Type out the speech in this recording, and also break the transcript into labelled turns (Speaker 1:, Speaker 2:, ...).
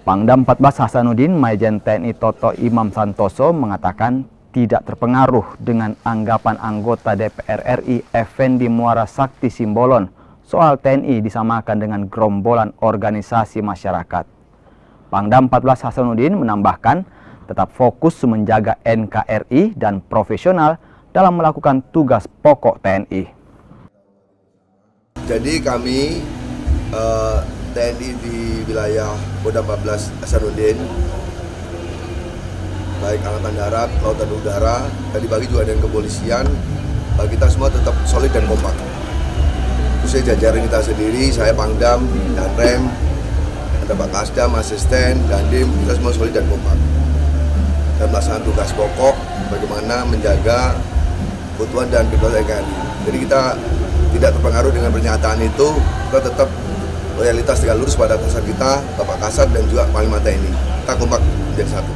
Speaker 1: Pangdam 14 Hasanuddin Majen TNI Toto Imam Santoso mengatakan tidak terpengaruh dengan anggapan anggota DPR RI Effendi Muara Sakti Simbolon soal TNI disamakan dengan gerombolan organisasi masyarakat. Pangdam 14 Hasanuddin menambahkan tetap fokus menjaga NKRI dan profesional dalam melakukan tugas pokok TNI.
Speaker 2: Jadi kami TNI di wilayah Kodam 14 Hasanuddin, baik Angkatan Darat, Laut dan Udara, tadi pagi juga dengan kepolisian, kita semua tetap solid dan kompak. Khususnya jajaran kita sendiri, saya Pangdam, dan Rem, ada Pak Kasdam, Asisten, Dandim, kita semua solid dan kompak. Dan melaksanakan tugas pokok, bagaimana menjaga keutuhan dan kedaulatan NKRI. Jadi kita tidak terpengaruh dengan pernyataan itu, kita tetap loyalitas tegak lurus pada atasan kita, Bapak Kasat dan juga Panglima TNI. Kita kompak menjadi satu.